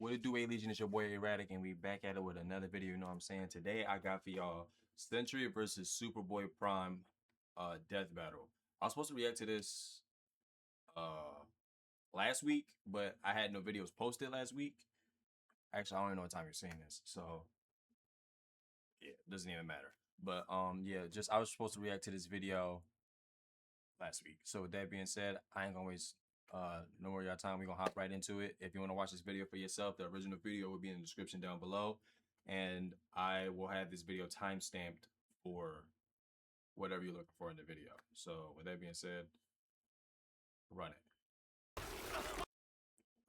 What it do, A Legion? It's your boy Erratic, and we back at it with another video. You know what I'm saying? Today I got for y'all Sentry versus Superboy Prime death battle. I was supposed to react to this last week, but I had no videos posted last week. Actually, I don't even know what time you're seeing this, so yeah, it doesn't even matter. But yeah, just I was supposed to react to this video last week. So with that being said, I ain't gonna waste no more of your time. We're gonna hop right into it. If you want to watch this video for yourself, the original video will be in the description down below, and I will have this video time stamped for whatever you're looking for in the video. So with that being said, run it.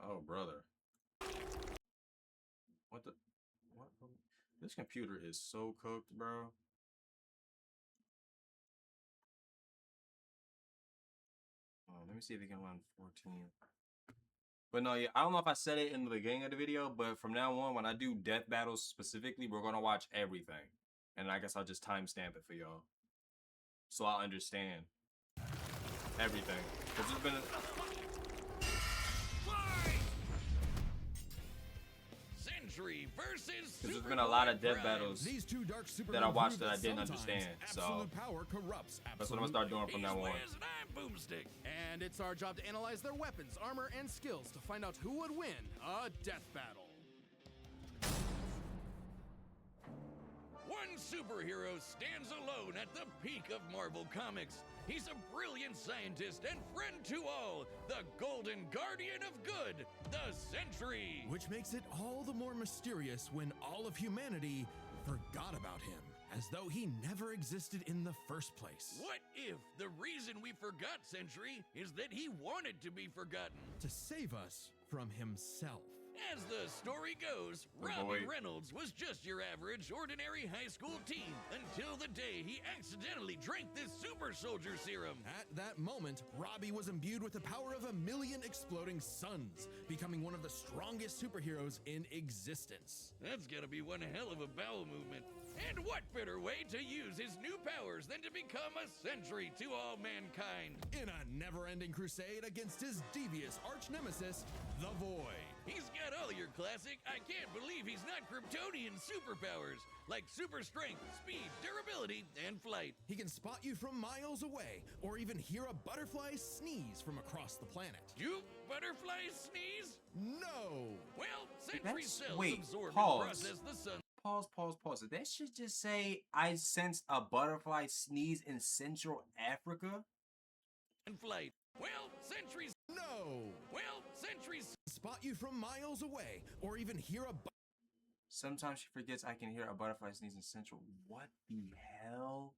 Oh brother, what? This computer is so cooked, bro. Let me see if it can run 14. But no, yeah, I don't know if I said it in the beginning of the video, but from now on, when I do death battles specifically, we're gonna watch everything. And I guess I'll just timestamp it for y'all, so I understand everything. Because there's been a lot of death battles that I watched that I didn't understand. So that's what I'm gonna start doing from now on. And it's our job to analyze their weapons, armor, and skills to find out who would win a death battle. One superhero stands alone at the peak of Marvel Comics. He's a brilliant scientist and friend to all, the Golden Guardian of Good, the Sentry. Which makes it all the more mysterious when all of humanity forgot about him, as though he never existed in the first place. What if the reason we forgot Sentry is that he wanted to be forgotten? To save us from himself. As the story goes, Robbie Reynolds was just your average, ordinary high school teen until the day he accidentally drank this super soldier serum. At that moment, Robbie was imbued with the power of 1,000,000 exploding suns, becoming one of the strongest superheroes in existence. That's gotta be one hell of a bowel movement. And what better way to use his new powers than to become a sentry to all mankind? In a never-ending crusade against his devious arch-nemesis, the Void. He's got all your classic, I can't believe he's not Kryptonian superpowers, like super strength, speed, durability, and flight. He can spot you from miles away, or even hear a butterfly sneeze from across the planet. You butterflies sneeze? No! Well, Sentry cells absorb pause. and process the sun. Pause. That should just say, I sensed a butterfly sneeze in Central Africa. And flight. Well, Sentry's... No! Well, Sentry's... Spot you from miles away, or even hear a... Sometimes she forgets I can hear a butterfly sneeze in Central. What the hell?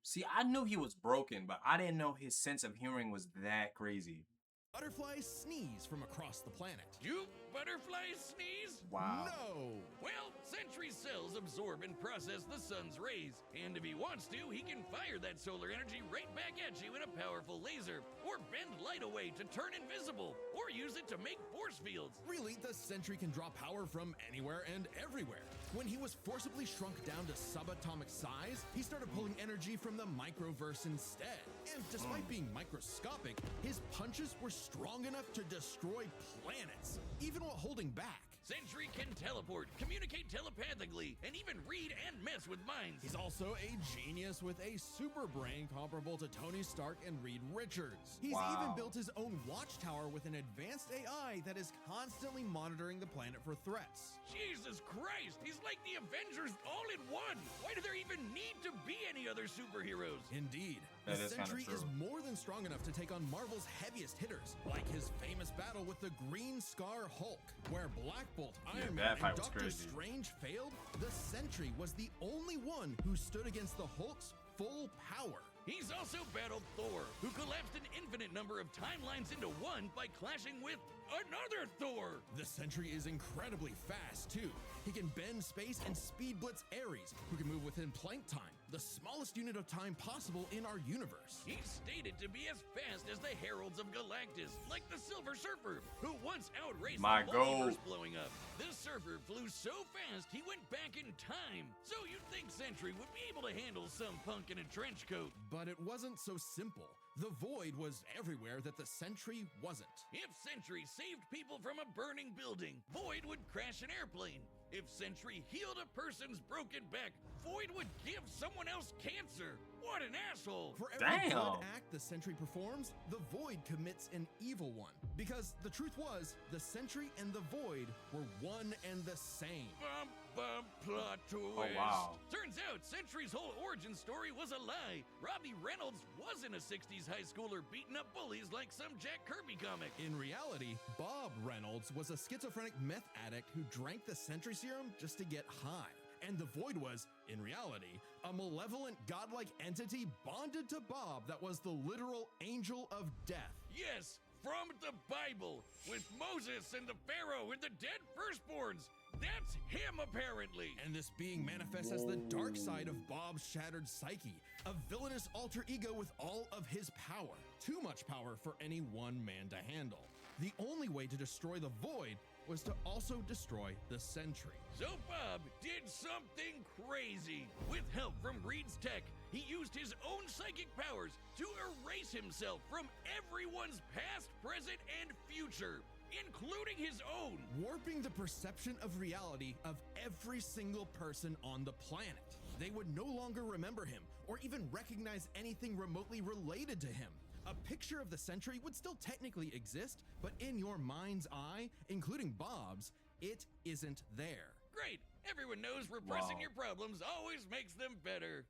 See, I knew he was broken, but I didn't know his sense of hearing was that crazy. Butterflies sneeze from across the planet. You butterflies sneeze? Wow. No! Well, Sentry cells absorb and process the sun's rays, and if he wants to, he can fire that solar energy right back at you in a powerful laser, or bend light away to turn invisible, or use it to make force fields. Really, the Sentry can draw power from anywhere and everywhere. When he was forcibly shrunk down to subatomic size, he started pulling energy from the microverse instead. And despite being microscopic, his punches were strong enough to destroy planets, even while holding back. Sentry can teleport, communicate telepathically, and even read and mess with minds. He's also a genius with a super brain comparable to Tony Stark and Reed Richards. He's even built his own watchtower with an advanced AI that is constantly monitoring the planet for threats. Jesus Christ, he's like the Avengers all in one. Why do there even need to be any other superheroes? Indeed. That The is kinda Sentry true. is more than strong enough to take on Marvel's heaviest hitters, like his famous battle with the Green Scar Hulk, where Black Bolt, Iron Man, that fight and was Doctor crazy. Strange failed. The Sentry was the only one who stood against the Hulk's full power. He's also battled Thor, who collapsed an infinite number of timelines into one by clashing with another Thor. The Sentry is incredibly fast, too. He can bend space and speed blitz Ares, who can move within Planck time, the smallest unit of time possible in our universe. He's stated to be as fast as the Heralds of Galactus, like the Silver Surfer, who once outraced the multiverse blowing up. The Surfer flew so fast he went back in time. So you'd think Sentry would be able to handle some punk in a trench coat. But it wasn't so simple. The Void was everywhere that the Sentry wasn't. If Sentry saved people from a burning building, Void would crash an airplane. If Sentry healed a person's broken back, Void would give someone else cancer. What an asshole! For every Damn. good act the Sentry performs, the Void commits an evil one. Because the truth was, the Sentry and the Void were one and the same. Bum, bum, plot twist. Oh, wow. Turns out Sentry's whole origin story was a lie. Robbie Reynolds wasn't a 60s high schooler beating up bullies like some Jack Kirby comic. In reality, Bob Reynolds was a schizophrenic meth addict who drank the Sentry serum just to get high. And the Void was, in reality, a malevolent godlike entity bonded to Bob that was the literal angel of death. Yes, from the Bible, with Moses and the Pharaoh and the dead firstborns. That's him, apparently. And this being manifests as the dark side of Bob's shattered psyche, a villainous alter ego with all of his power. Too much power for any one man to handle. The only way to destroy the Void was to also destroy the Sentry. So Bob did something crazy. With help from Reed's tech, he used his own psychic powers to erase himself from everyone's past, present, and future, including his own. Warping the perception of reality of every single person on the planet. They would no longer remember him or even recognize anything remotely related to him. A picture of the Sentry would still technically exist, but in your mind's eye, including Bob's, it isn't there. Great. Everyone knows repressing Wow. your problems always makes them better.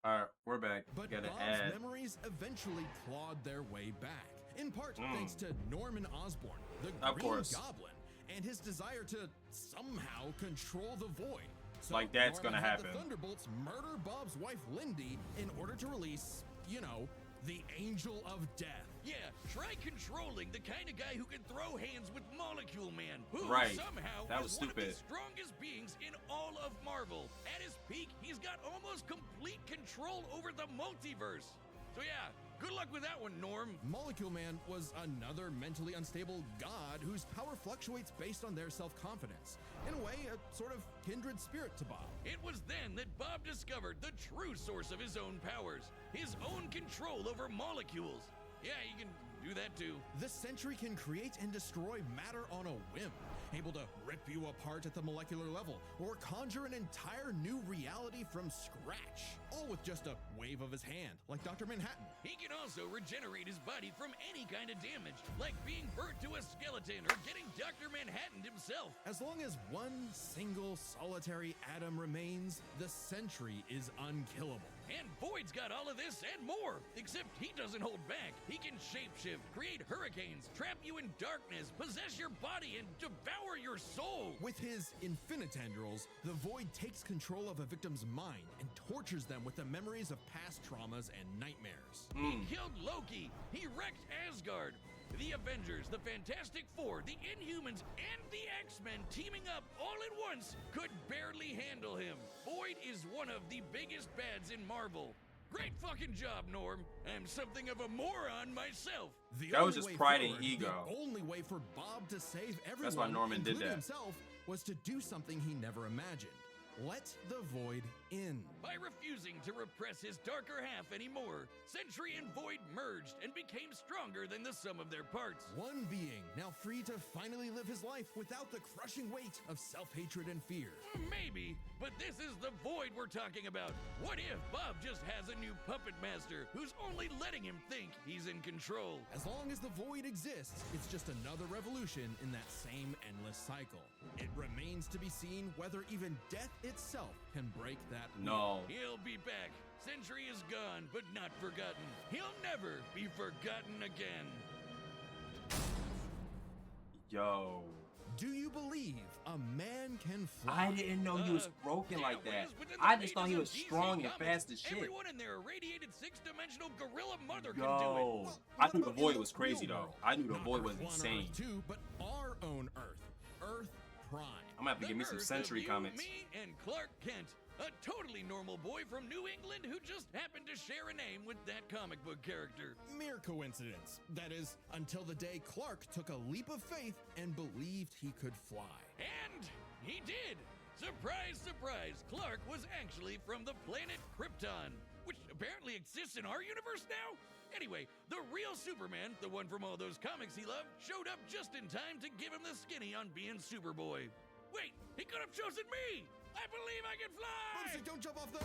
All right, we're back. But Gotta Bob's add. memories eventually clawed their way back, in part thanks to Norman Osborn, the Of Green course. Goblin, and his desire to somehow control the Void. So Like that's Norman gonna had happen. The Thunderbolts murder Bob's wife Lindy in order to release, the Angel of Death. Yeah, try controlling the kind of guy who can throw hands with Molecule Man, who Right. somehow That is was one of the stupid. strongest beings in all of Marvel. At his peak, he's got almost complete control over the multiverse. So yeah, good luck with that one, Norm. Molecule Man was another mentally unstable god whose power fluctuates based on their self-confidence. In a way, a sort of kindred spirit to Bob. It was then that Bob discovered the true source of his own powers, his own control over molecules. Yeah, you can do that too. The Sentry can create and destroy matter on a whim, able to rip you apart at the molecular level, or conjure an entire new reality from scratch, all with just a wave of his hand, like Dr. Manhattan. He can also regenerate his body from any kind of damage, like being burnt to a skeleton or getting Dr. Manhattan himself. As long as one single solitary atom remains, the Sentry is unkillable. And Void's got all of this and more, except he doesn't hold back. He can shapeshift, create hurricanes, trap you in darkness, possess your body, and devour your soul. With his infinitendrils, the Void takes control of a victim's mind and tortures them with the memories of past traumas and nightmares. He killed Loki. He wrecked Asgard. The Avengers, the Fantastic Four, the Inhumans, and the X-Men teaming up all at once could barely handle him. Void is one of the biggest bads in Marvel. Great fucking job, Norm. I'm something of a moron myself. The That was only just way pride and forward, ego. The only way for Bob to save everyone, That's why Norman did including that. himself, was to do something he never imagined. Let the Void in. By refusing to repress his darker half anymore, Sentry and Void merged and became stronger than the sum of their parts. One being, now free to finally live his life without the crushing weight of self-hatred and fear. Maybe, but this is the Void we're talking about. What if Bob just has a new puppet master who's only letting him think he's in control? As long as the Void exists, it's just another revolution in that same endless cycle. It remains to be seen whether even death itself can break that wheel. No. He'll be back. Sentry is gone, but not forgotten. He'll never be forgotten again. Yo. Do you believe a man can fly? I didn't know he was broken Yeah, like that. Wiz, within the I just thought he pages was of DC strong and Comics, fast as shit. Everyone in their irradiated six-dimensional gorilla mother can do it. Yo. Well, I what knew the about Void in was crazy real though. world? I knew the Not Void Earth was 1 or insane. Earth 2, but our own Earth. Earth Prime. I'm gonna have to give me some Earth Sentry of you, comics. Me, and Clark Kent, a totally normal boy from New England who just happened to share a name with that comic book character. Mere coincidence. That is, until the day Clark took a leap of faith and believed he could fly. And he did! Surprise, surprise, Clark was actually from the planet Krypton, which apparently exists in our universe now? Anyway, the real Superman, the one from all those comics he loved, showed up just in time to give him the skinny on being Superboy. Wait, he could have chosen me! I believe I can fly! Bugsy, don't jump off the...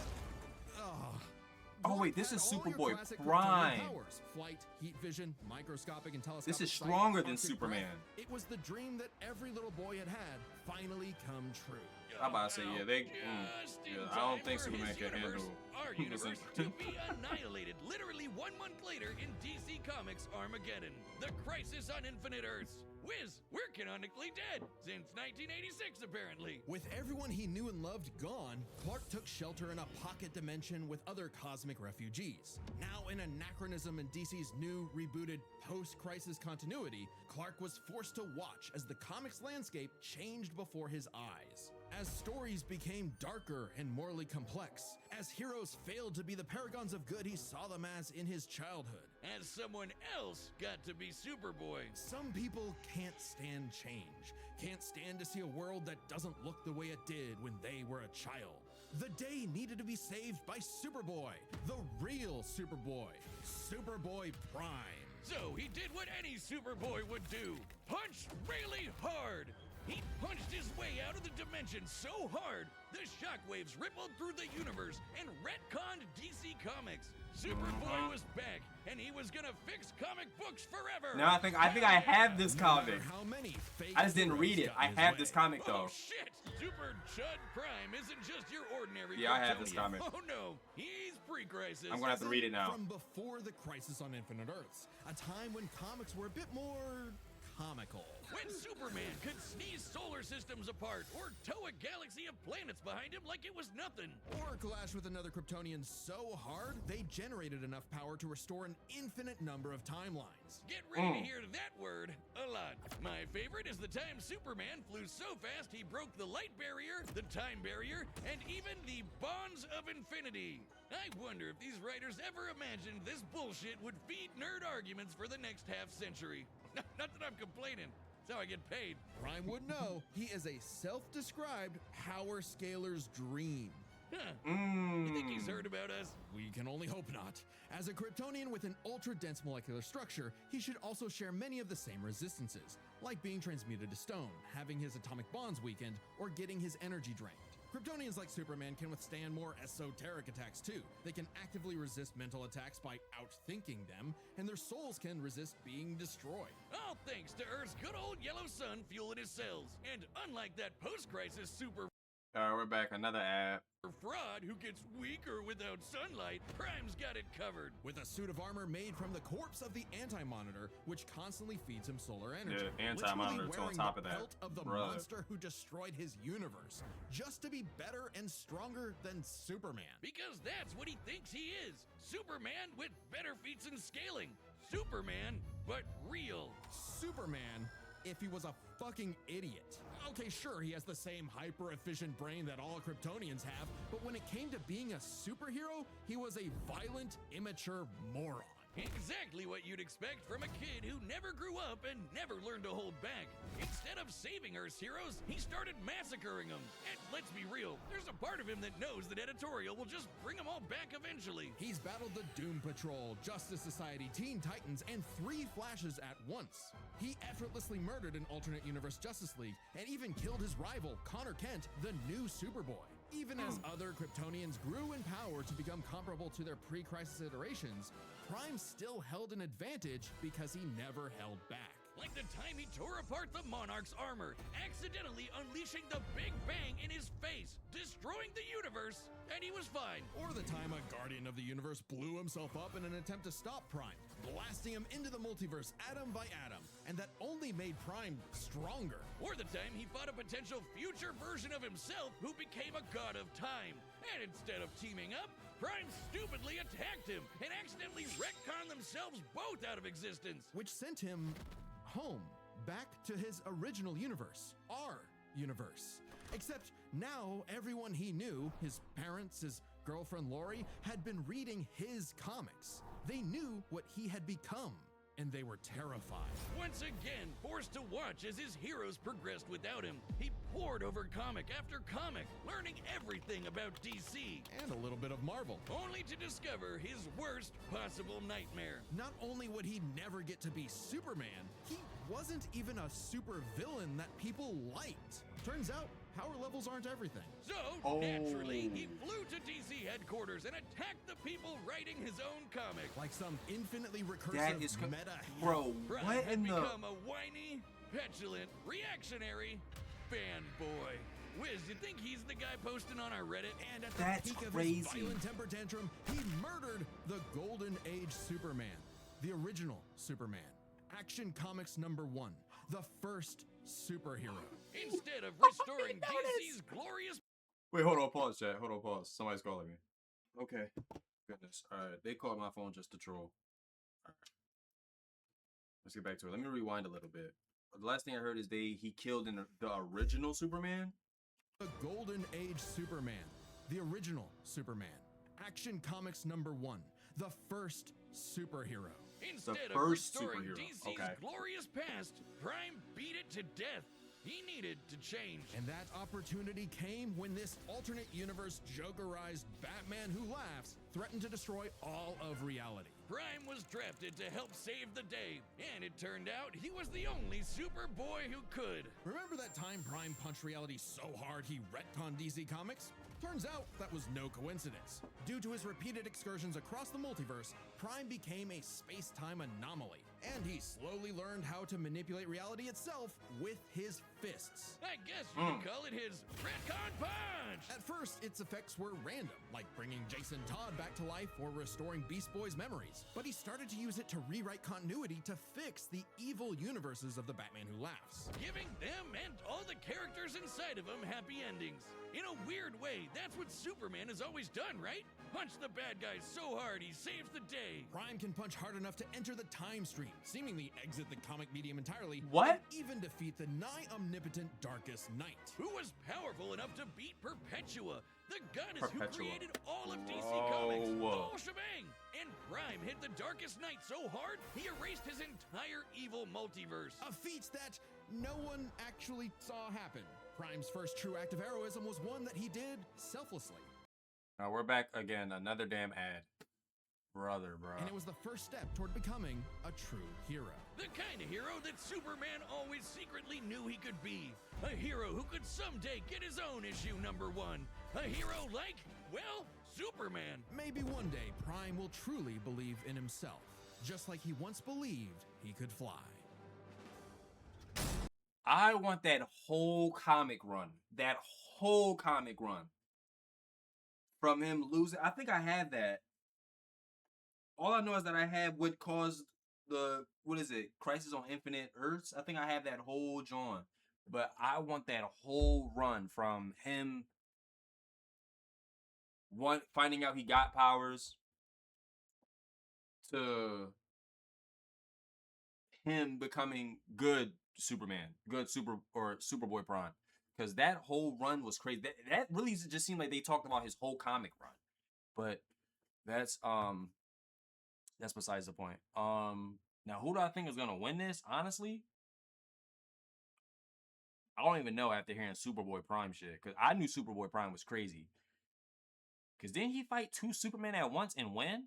Oh wait, this Had is all your Superboy classic Kryptonian Prime. powers. Flight, heat vision, microscopic and telescopic This is sight, stronger than Arctic Superman. breath. It was the dream that every little boy had finally come true. I'm about to say, yeah, they. Just in Yeah, I don't time think for Superman his can universe, handle. our universe to be annihilated literally 1 month later in DC Comics Armageddon, the Crisis on Infinite Earths. Whiz, we're canonically dead since 1986 apparently. With everyone he knew and loved gone, Clark took shelter in a pocket dimension with other cosmic refugees. Now an anachronism in DC's new, rebooted, post-crisis continuity, Clark was forced to watch as the comics landscape changed before his eyes. As stories became darker and morally complex, as heroes failed to be the paragons of good he saw them as in his childhood. As someone else got to be Superboy. Some people can't stand change, can't stand to see a world that doesn't look the way it did when they were a child. The day needed to be saved by Superboy, the real Superboy, Superboy Prime. So he did what any Superboy would do. Punch really hard. He punched his way out of the dimension so hard, the shockwaves rippled through the universe and retconned DC Comics. Superboy was back, and he was gonna fix comic books forever. No, I think I have this No matter comic. how many fake I just didn't read it. heroes got I in his have way. this comic Oh though. shit! Super Chud Prime isn't just your ordinary Yeah, I have this Kryptonian. comic. Oh no, he's pre-crisis. I'm gonna have to read it now. From before the Crisis on Infinite Earths, a time when comics were a bit more comical. When Superman could sneeze solar systems apart or tow a galaxy of planets behind him like it was nothing. Or clash with another Kryptonian so hard, they generated enough power to restore an infinite number of timelines. Get ready to hear that word a lot. My favorite is the time Superman flew so fast he broke the light barrier, the time barrier, and even the bonds of infinity. I wonder if these writers ever imagined this bullshit would feed nerd arguments for the next half century. Not that I'm complaining. That's how I get paid. Prime would know he is a self-described power scaler's dream. Huh. You think he's heard about us? We can only hope not. As a Kryptonian with an ultra-dense molecular structure, he should also share many of the same resistances, like being transmuted to stone, having his atomic bonds weakened, or getting his energy drained. Kryptonians like Superman can withstand more esoteric attacks too. They can actively resist mental attacks by outthinking them, and their souls can resist being destroyed. All thanks to Earth's good old yellow sun fueling his cells. And unlike that post-crisis super We're back. Another ad. fraud who gets weaker without sunlight, Prime's got it covered. With a suit of armor made from the corpse of the Anti-Monitor, which constantly feeds him solar energy. The Anti-Monitor's Literally on wearing top the of that. pelt of the Bruh. monster who destroyed his universe, just to be better and stronger than Superman. Because that's what he thinks he is. Superman with better feats and scaling. Superman, but real. Superman, if he was a fucking idiot. Okay, sure, he has the same hyper-efficient brain that all Kryptonians have, but when it came to being a superhero, he was a violent, immature moron. Exactly what you'd expect from a kid who never grew up and never learned to hold back. Instead of saving Earth's heroes, he started massacring them. And let's be real, there's a part of him that knows that editorial will just bring them all back eventually. He's battled the Doom Patrol, Justice Society, Teen Titans, and 3 Flashes at once. He effortlessly murdered an alternate universe Justice League, and even killed his rival, Connor Kent, the new Superboy. Even as other Kryptonians grew in power to become comparable to their pre-crisis iterations, Prime still held an advantage because he never held back. Like the time he tore apart the Monarch's armor, accidentally unleashing the Big Bang in his face, destroying the universe, and he was fine. Or the time a Guardian of the Universe blew himself up in an attempt to stop Prime, blasting him into the multiverse atom by atom, and that only made Prime stronger. Or the time he fought a potential future version of himself who became a god of time. And instead of teaming up, Prime stupidly attacked him and accidentally retconned themselves both out of existence. Which sent him home, back to his original universe, our universe. Except now everyone he knew, his parents, his girlfriend Lori, had been reading his comics. They knew what he had become, and they were terrified. Once again, forced to watch as his heroes progressed without him, he pored over comic after comic, learning everything about DC, And a little bit of Marvel. only to discover his worst possible nightmare. Not only would he never get to be Superman, he wasn't even a super villain that people liked. Turns out, power levels aren't everything. So, naturally, he flew to DC headquarters and attacked the people writing his own comic. Like some infinitely That recursive is meta. bro. Prime What had in the? become a whiny, petulant, reactionary fanboy. Wiz, you think he's the guy posting on our Reddit? And at the That's peak of crazy. his violent temper tantrum, he murdered the Golden Age Superman, the original Superman. Action Comics #1, the first superhero. Instead of restoring DC's glorious Wait, hold on, pause, chat. Hold on, pause. Somebody's calling me. Okay. Goodness. All right, they called my phone just to troll. All right. Let's get back to it. Let me rewind a little bit. The last thing I heard is he killed in the original Superman. The Golden Age Superman, the original Superman. Action Comics #1, the first superhero. Instead of first restoring superhero. DC's Okay. glorious past, Prime beat it to death. He needed to change. And that opportunity came when this alternate universe Jokerized Batman Who Laughs threatened to destroy all of reality. Prime was drafted to help save the day, and it turned out he was the only Superboy who could. Remember that time Prime punched reality so hard he retconned DC Comics? Turns out that was no coincidence. Due to his repeated excursions across the multiverse, Prime became a space-time anomaly, and he slowly learned how to manipulate reality itself with his fists. I guess you could call it his retcon punch. At first, its effects were random, like bringing Jason Todd back to life or restoring Beast Boy's memories. But he started to use it to rewrite continuity to fix the evil universes of the Batman Who Laughs. Giving them and all the characters inside of them happy endings. In a weird way, that's what Superman has always done, right? Punch the bad guy so hard he saves the day. Prime can punch hard enough to enter the time stream, seemingly exit the comic medium entirely, What? and even defeat the nigh omnipotent Darkest Knight. Who was powerful enough to beat Perpetua, the goddess who Perpetua. created all of DC Bro. Comics, the whole shebang. And Prime hit the Darkest Knight so hard, he erased his entire evil multiverse. A feat that no one actually saw happen. Prime's first true act of heroism was one that he did selflessly. Now we're back again. Another damn ad, brother, bro. And it was the first step toward becoming a true hero. The kind of hero that Superman always secretly knew he could be. A hero who could someday get his own issue #1. A hero like, well, Superman. Maybe one day Prime will truly believe in himself, just like he once believed he could fly. I want that whole comic run. That whole comic run. From him losing. I think I had that. All I know is that I had what caused the, what is it? Crisis on Infinite Earths. I think I have that whole John. But I want that whole run from him finding out he got powers to him becoming good Superman, good Superboy Prime, because that whole run was crazy. That really just seemed like they talked about his whole comic run, but that's besides the point. Now who do I think is gonna win this? Honestly, I don't even know after hearing Superboy Prime shit, because I knew Superboy Prime was crazy. Because didn't he fight 2 Supermen at once and win?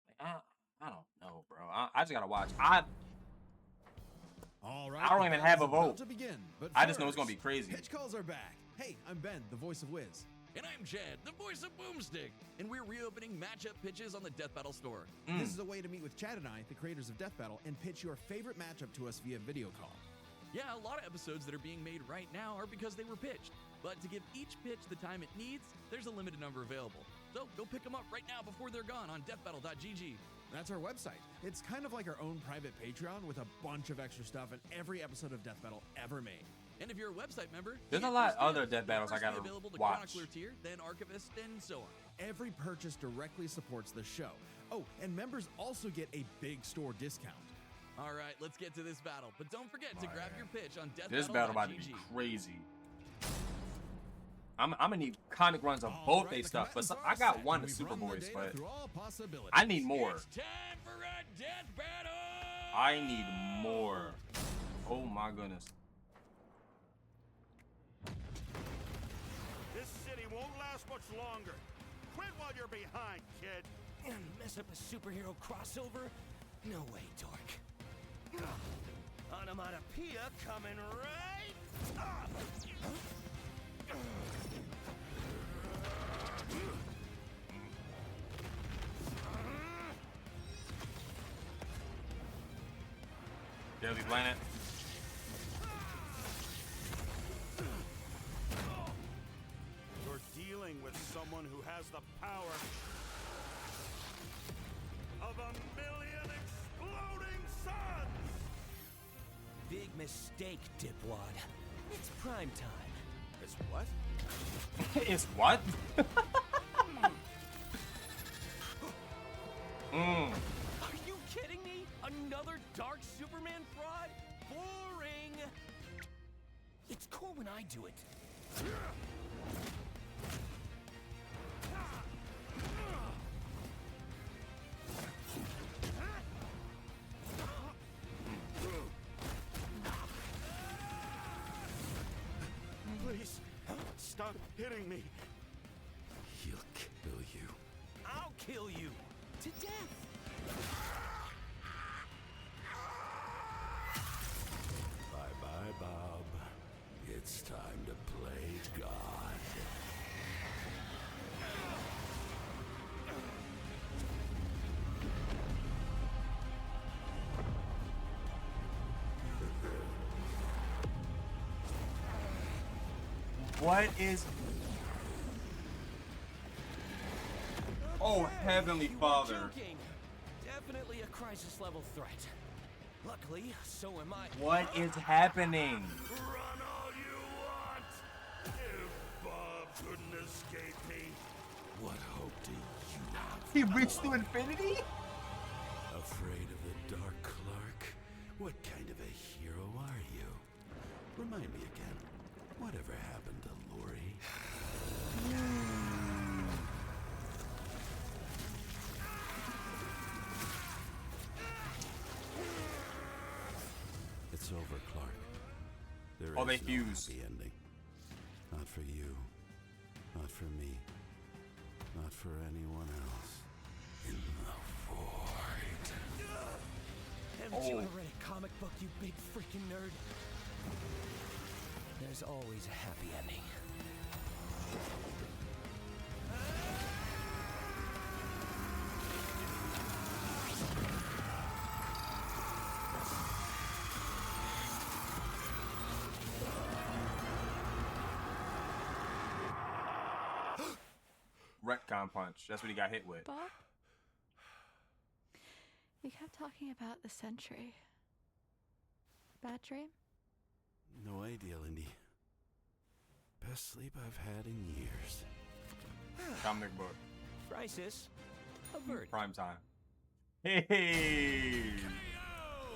Like, I don't know, bro. I just gotta watch. All right, I don't the even have a battle's about vote. to begin, but I just know it's gonna first, be crazy. Pitch calls are back. Hey, I'm Ben, the voice of Wiz. And I'm Chad, the voice of Boomstick. And we're reopening matchup pitches on the Death Battle store. This is a way to meet with Chad and I, the creators of Death Battle, and pitch your favorite matchup to us via video call. Yeah, a lot of episodes that are being made right now are because they were pitched. But to give each pitch the time it needs, there's a limited number available. So go pick them up right now before they're gone on deathbattle.gg. That's our website. It's kind of like our own private Patreon with a bunch of extra stuff in every episode of Death Battle ever made. And if you're a website member, There's you a get lot first other dibs. Death Battles I First gotta available to watch. Chronicler tier, then Archivist, and so on. Every purchase directly supports the show. Oh, and members also get a big store discount. All right, let's get to this battle. But don't forget to grab your pitch on deathbattle.gg. This battle about to be crazy. I'm gonna need comic runs of All both right, they the stuff, but combatants are I got set, one and of we've run the Superboys, data but through all possibilities. I need more. It's time for a Death Battle! I need more. Oh my goodness. This city won't last much longer. Quit while you're behind, kid. Mess up a superhero crossover? No way, dork. Onomatopoeia coming right up. Deadly Planet. You're dealing with someone who has the power of 1,000,000 exploding suns! Big mistake, dipwad. It's prime time. It's what? It's what? Are you kidding me? Another Dark Superman fraud? Boring! It's cool when I do it. Please, stop hitting me. He'll kill you. I'll kill you. To death. Bye-bye, Bob. It's time to play God. What is... Oh, Heavenly You were Father. joking. Definitely a crisis level threat. Luckily, so am I. What is happening? Run all you want! If Bob couldn't escape me. What hope do you have? He reached to infinity? Afraid of the Dark Clark? What kind of a hero are you? Remind me again. Whatever happened to Lori? It's over, Clark. There Oh, they is no fused. happy ending. Not for you. Not for me. Not for anyone else. In the void. Haven't you Oh. ever read a comic book, you big freaking nerd? There's always a happy ending. Retcon punch. That's what he got hit with. Bob? You kept talking about the Sentry. Bad dream? No idea, Lindy. Best sleep I've had in years. Comic book. Crisis averted. Prime time. Hey!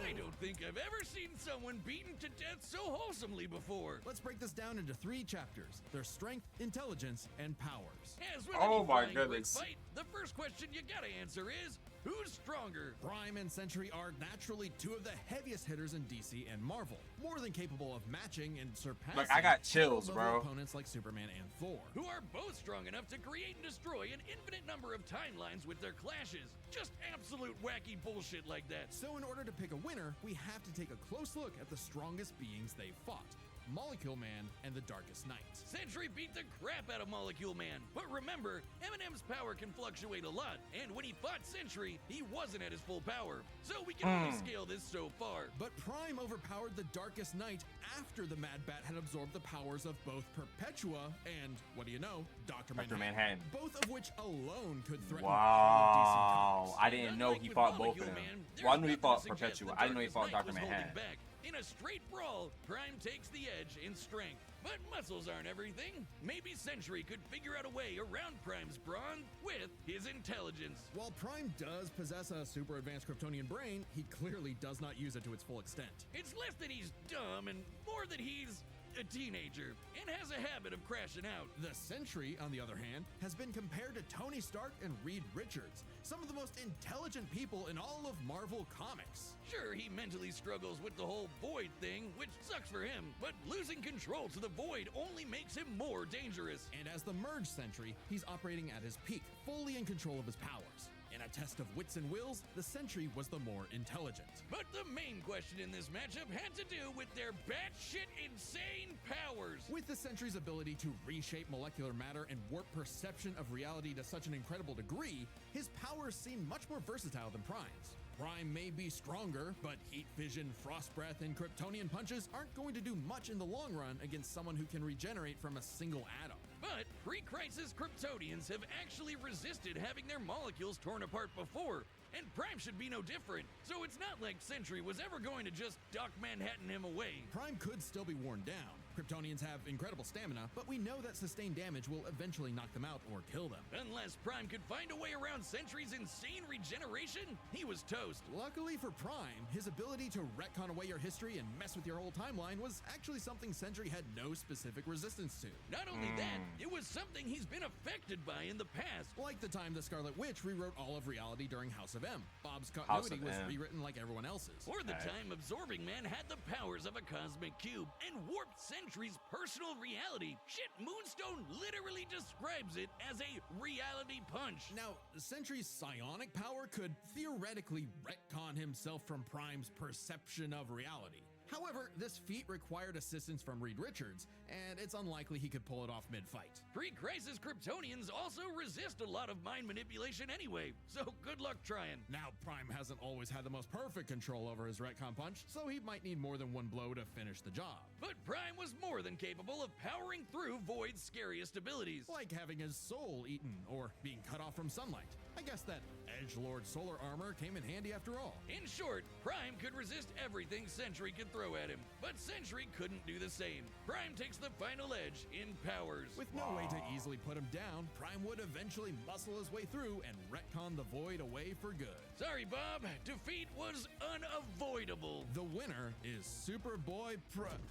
I don't think I've ever seen someone beaten to death so wholesomely before. Let's break this down into 3 chapters: their strength, intelligence, and powers. As with Oh any my flying quick goodness. fight, the first question you gotta answer is, who's stronger? Prime and Sentry are naturally 2 of the heaviest hitters in DC and Marvel, more than capable of matching and surpassing Like, I got chills, top-level bro. opponents like Superman and Thor. Who are both strong enough to create and destroy an infinite number of timelines with their clashes. Just absolute wacky bullshit like that. So in order to pick a winner, we have to take a close look at the strongest beings they fought: Molecule Man and the Darkest Knight. Sentry beat the crap out of Molecule Man, but remember, Eminem's power can fluctuate a lot, and when he fought Sentry, he wasn't at his full power. So we can only scale this so far. But Prime overpowered the Darkest Knight after the Mad Bat had absorbed the powers of both Perpetua and, what do you know, Dr. Dr. Manhattan. Manhattan. Both of which alone could threaten Wow. all of DC Comics. I didn't know Unlike he with fought both Molecule of them. Man, Well, I there's knew he nothing to fought suggest Perpetua. the I didn't know he Darkest fought Knight Dr. was holding Manhattan. back. In a straight brawl, Prime takes the edge in strength. But muscles aren't everything. Maybe Sentry could figure out a way around Prime's brawn with his intelligence. While Prime does possess a super advanced Kryptonian brain, he clearly does not use it to its full extent. It's less that he's dumb and more that he's a teenager and has a habit of crashing out. The Sentry, on the other hand, has been compared to Tony Stark and Reed Richards, some of the most intelligent people in all of Marvel Comics. Sure, he mentally struggles with the whole Void thing, which sucks for him, but losing control to the Void only makes him more dangerous. And as the Merge Sentry, he's operating at his peak, fully in control of his powers. In a test of wits and wills, the Sentry was the more intelligent. But the main question in this matchup had to do with their batshit insane powers. With the Sentry's ability to reshape molecular matter and warp perception of reality to such an incredible degree, his powers seem much more versatile than Prime's. Prime may be stronger, but heat fission, frost breath, and Kryptonian punches aren't going to do much in the long run against someone who can regenerate from a single atom. But pre-crisis Kryptonians have actually resisted having their molecules torn apart before, and Prime should be no different. So it's not like Sentry was ever going to just Doc Manhattan him away. Prime could still be worn down. Kryptonians have incredible stamina, but we know that sustained damage will eventually knock them out or kill them. Unless Prime could find a way around Sentry's insane regeneration, he was toast. Luckily for Prime, his ability to retcon away your history and mess with your whole timeline was actually something Sentry had no specific resistance to. Not only that, it was something he's been affected by in the past. Like the time the Scarlet Witch rewrote all of reality during House of M. Bob's continuity was rewritten like everyone else's. Or the time Absorbing Man had the powers of a cosmic cube and warped Sentry's personal reality. Shit, Moonstone literally describes it as a reality punch. Now, Sentry's psionic power could theoretically retcon himself from Prime's perception of reality. However, this feat required assistance from Reed Richards, and it's unlikely he could pull it off mid-fight. Pre-crisis Kryptonians also resist a lot of mind manipulation anyway, so good luck trying. Now, Prime hasn't always had the most perfect control over his retcon punch, so he might need more than one blow to finish the job. But Prime was more than capable of powering through Void's scariest abilities. Like having his soul eaten, or being cut off from sunlight. I guess that Edgelord solar armor came in handy after all. In short, Prime could resist everything Sentry could throw at him, but Sentry couldn't do the same. Prime takes the final edge in powers. With no way to easily put him down, Prime would eventually muscle his way through and retcon the Void away for good. Sorry, Bob. Defeat was unavoidable. The winner is Superboy Prime.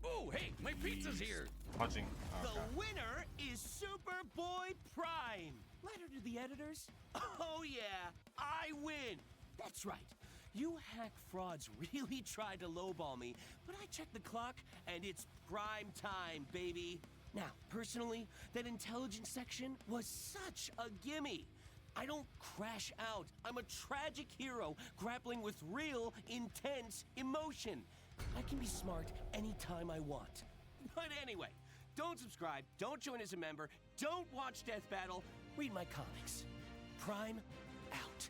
Oh, hey, my pizza's here. Punching. The winner is Superboy Prime. Letter to the editors? Oh yeah, I win. That's right. You hack frauds really tried to lowball me, but I checked the clock and it's prime time, baby. Now, personally, that intelligence section was such a gimme. I don't crash out. I'm a tragic hero grappling with real, intense emotion. I can be smart anytime I want. But anyway, don't subscribe, don't join as a member, don't watch Death Battle, read my comics. Prime out.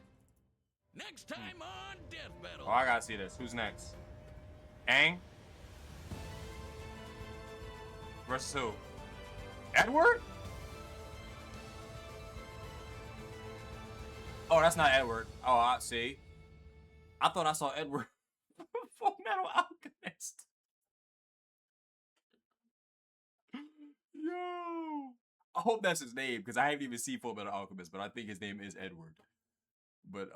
Next time on Death Battle. Oh, I gotta see this. Who's next? Aang? Versus who? Edward? Oh, that's not Edward. Oh, I see. I thought I saw Edward. Full Metal Alchemist. Yo. I hope that's his name, because I haven't even seen Full Metal Alchemist, but I think his name is Edward. But,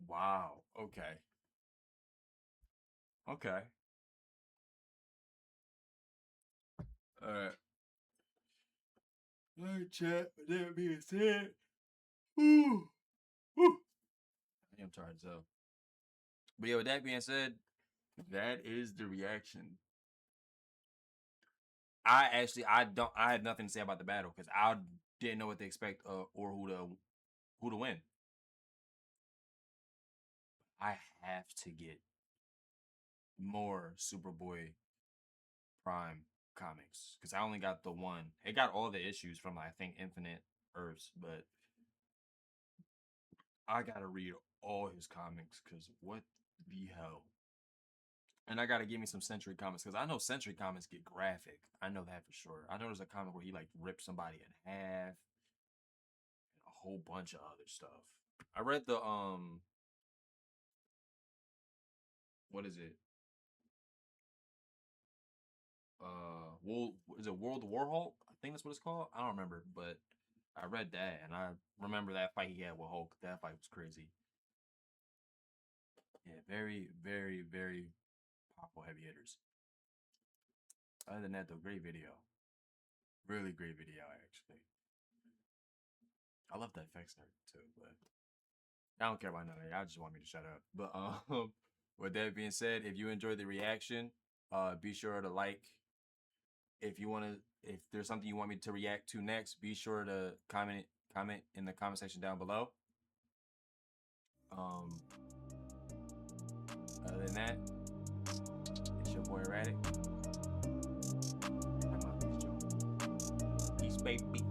wow. Okay. Okay. Alright. Alright, chat. With that being said, woo. I'm tired as hell. But yeah, with that being said, that is the reaction. I had nothing to say about the battle because I didn't know what to expect or who to win. I have to get more Superboy Prime comics because I only got the one. It got all the issues from I think Infinite Earths, but I gotta read all his comics because what the hell? And I gotta give me some Sentry comics because I know Sentry comics get graphic. I know that for sure. I know there's a comic where he like ripped somebody in half, and a whole bunch of other stuff. I read the what is it? Is it World War Hulk? I think that's what it's called. I don't remember, but I read that and I remember that fight he had with Hulk. That fight was crazy. Yeah, very, very, very powerful heavy hitters. Other than that, though, great video. Really great video, actually. I love the effects there too, but I don't care about none of that. I just want me to shut up. But with that being said, if you enjoyed the reaction, be sure to like. If you want to, if there's something you want me to react to next, be sure to comment in the comment section down below. Other than that, it's your boy Erratic. I'm out this joint. Peace, baby.